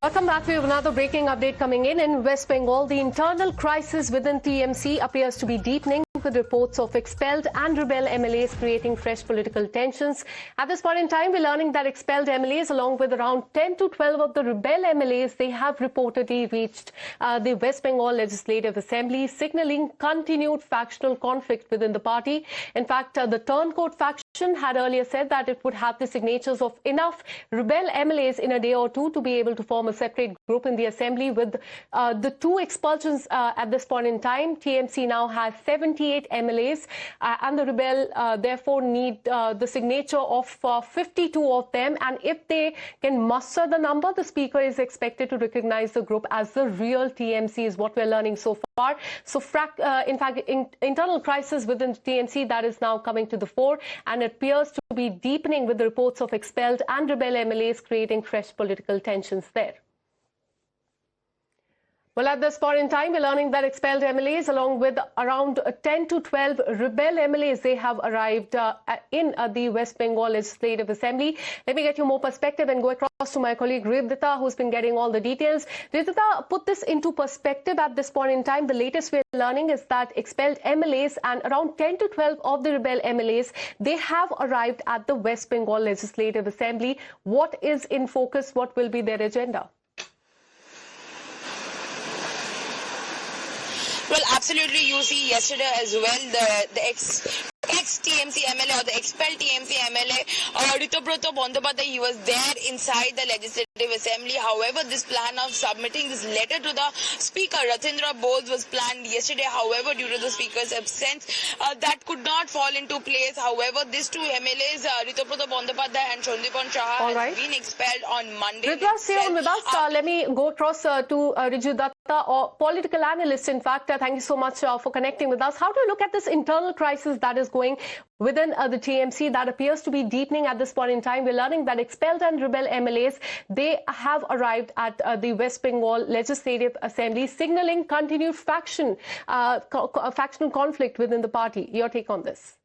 Welcome back. We have another breaking update coming in. In West Bengal, the internal crisis within TMC appears to be deepening, with reports of expelled and rebel MLAs creating fresh political tensions. At this point in time, we're learning that expelled MLAs, along with around 10 to 12 of the rebel MLAs, they have reportedly reached the West Bengal Legislative Assembly, signaling continued factional conflict within the party. In fact, the turncoat faction had earlier said that it would have the signatures of enough rebel MLAs in a day or two to be able to form a separate group in the assembly. With the two expulsions at this point in time, TMC now has 78 MLAs and the rebel therefore need the signature of 52 of them, and if they can muster the number, the speaker is expected to recognize the group as the real TMC, is what we're learning so far. So in fact, internal crisis within TMC that is now coming to the fore, and it appears to be deepening, with the reports of expelled and rebel MLAs creating fresh political tensions there. Well, at this point in time, we're learning that expelled MLAs, along with around 10 to 12 rebel MLAs, they have arrived in the West Bengal Legislative Assembly. Let me get you more perspective and go across to my colleague Rivdita, who's been getting all the details. Rivdita, put this into perspective at this point in time. The latest we're learning is that expelled MLAs and around 10 to 12 of the rebel MLAs, they have arrived at the West Bengal Legislative Assembly. What is in focus? What will be their agenda? Well, absolutely. You see yesterday as well, the ex-TMC MLA or the expelled TMC MLA, Ritobroto Bandopadhyay, he was there inside the Legislative Assembly. However, this plan of submitting this letter to the Speaker, Ratindra Bose, was planned yesterday. However, due to the Speaker's absence, that could not fall into place. However, these two MLAs, Ritobroto Bandopadhyay and Chandipon Saha, have been expelled on Monday. Ritra, stay on with us. Let me go across to Riju Datta, or political analyst, in fact. Thank you so much for connecting with us. How do you look at this internal crisis that is going within the TMC that appears to be deepening at this point in time? We're learning that expelled and rebel MLAs, they have arrived at the West Bengal Legislative Assembly, signaling continued factional conflict within the party. Your take on this?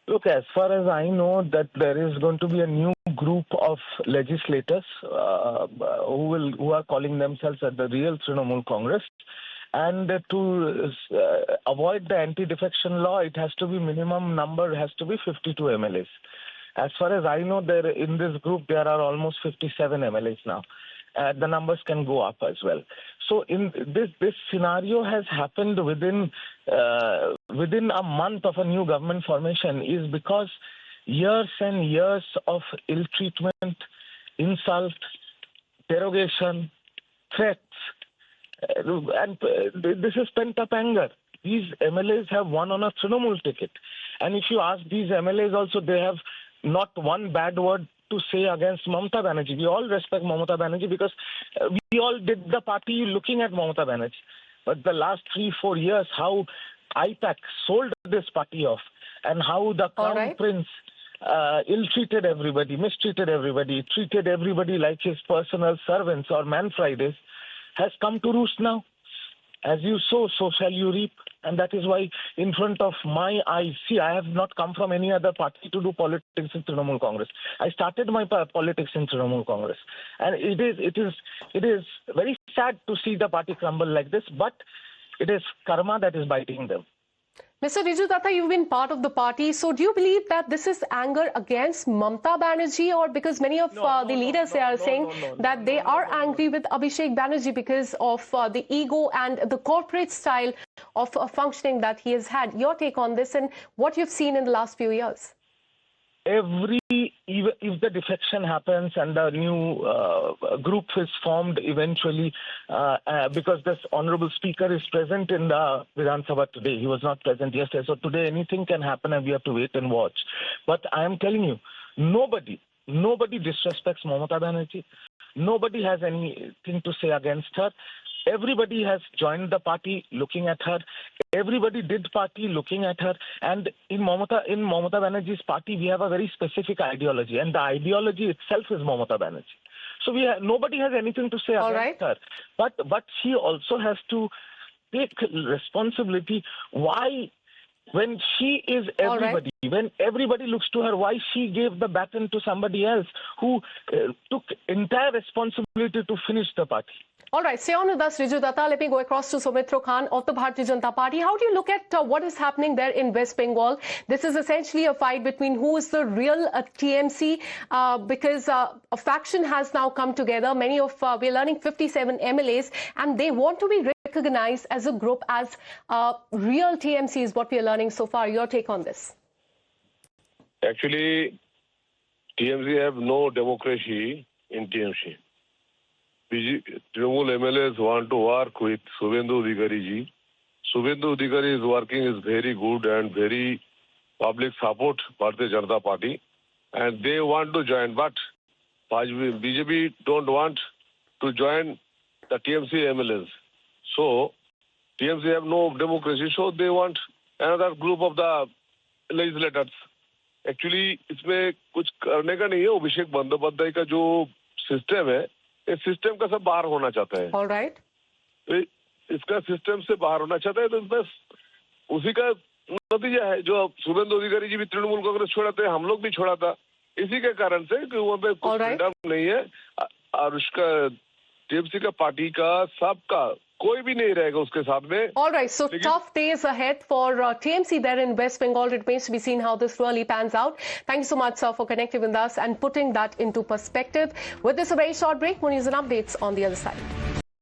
Look, as far as I know, that there is going to be a new group of legislators who are calling themselves at the real Trinamool Congress. And to avoid the anti-defection law, it has to be minimum number has to be 52 MLAs. As far as I know, there in this group there are almost 57 MLAs now. The numbers can go up as well. So in this scenario has happened within a month of a new government formation, is because years and years of ill treatment, insult, derogation, threats, and this is pent-up anger. These MLAs have won on a Trinamool ticket. And if you ask these MLAs also, they have not one bad word to say against Mamata Banerjee. We all respect Mamata Banerjee because we all did the party looking at Mamata Banerjee. But the last 3-4 years, how IPAC sold this party off, and how the Crown Prince ill-treated everybody, mistreated everybody, treated everybody like his personal servants or man Fridays, has come to roost now. As you sow, so shall you reap. And that is why, in front of my eyes, see, I have not come from any other party to do politics in Trinamool Congress. I started my politics in Trinamool Congress. And it is very sad to see the party crumble like this, but it is karma that is biting them. Mr. Riju Datta, you've been part of the party. So do you believe that this is anger against Mamata Banerjee, or because many of the leaders are saying that they are angry with Abhishek Banerjee because of the ego and the corporate style of functioning that he has had? Your take on this and what you've seen in the last few years? If the defection happens and the new group is formed eventually, because this honorable speaker is present in the Vidhan Sabha today. He was not present yesterday. So today anything can happen and we have to wait and watch. But I am telling you, nobody disrespects Mamata Banerjee. Nobody has anything to say against her. Everybody has joined the party looking at her. Everybody did party looking at her. And in Mamata Banerjee's party, we have a very specific ideology. And the ideology itself is Mamata Banerjee. So nobody has anything to say against her. But she also has to take responsibility. Why when she is everybody, when everybody looks to her, why she gave the baton to somebody else who took entire responsibility to finish the party? All right, stay on with us, Riju Datta. Let me go across to Soumitra Khan of the Bharatiya Janata Party. How do you look at what is happening there in West Bengal? This is essentially a fight between who is the real TMC because a faction has now come together. Many of, we're learning 57 MLAs, and they want to be recognized as a group as real TMC is what we are learning so far. Your take on this? Actually, TMC have no democracy in TMC. Trinamool MLAs want to work with Subhendu Adhikari ji. Subhendu Adhikari is working is very good and very public support Bharatiya Janata Party, and they want to join, but BJP don't want to join the TMC MLAs. So TMC have no democracy, so they want another group of the legislators. Actually, इसमें कुछ करने का नहीं है. अभिषेक बंदोपाध्याय का जो system है, इस सिस्टम का सब बाहर होना चाहता है. All right. तो इसका सिस्टम से बाहर होना चाहता है, तो बस उसी का नतीजा है. जो शुभेंदु अधिकारी जी भी तृणमूल कांग्रेस छोड़ा थे, हम लोग भी छोड़ा था, इसी के कारण से कि वहाँ पे कुछ फ्रीडम नहीं है. और उसका टीएमसी का पार्टी का सबका कोई भी नहीं रहेगा उसके साथ में. All right, so tough days ahead for TMC there in West Bengal. It remains to be seen how this really pans out. Thank you so much, sir, for connecting with us and putting that into perspective. With this, a very short break. More news and updates on the other side.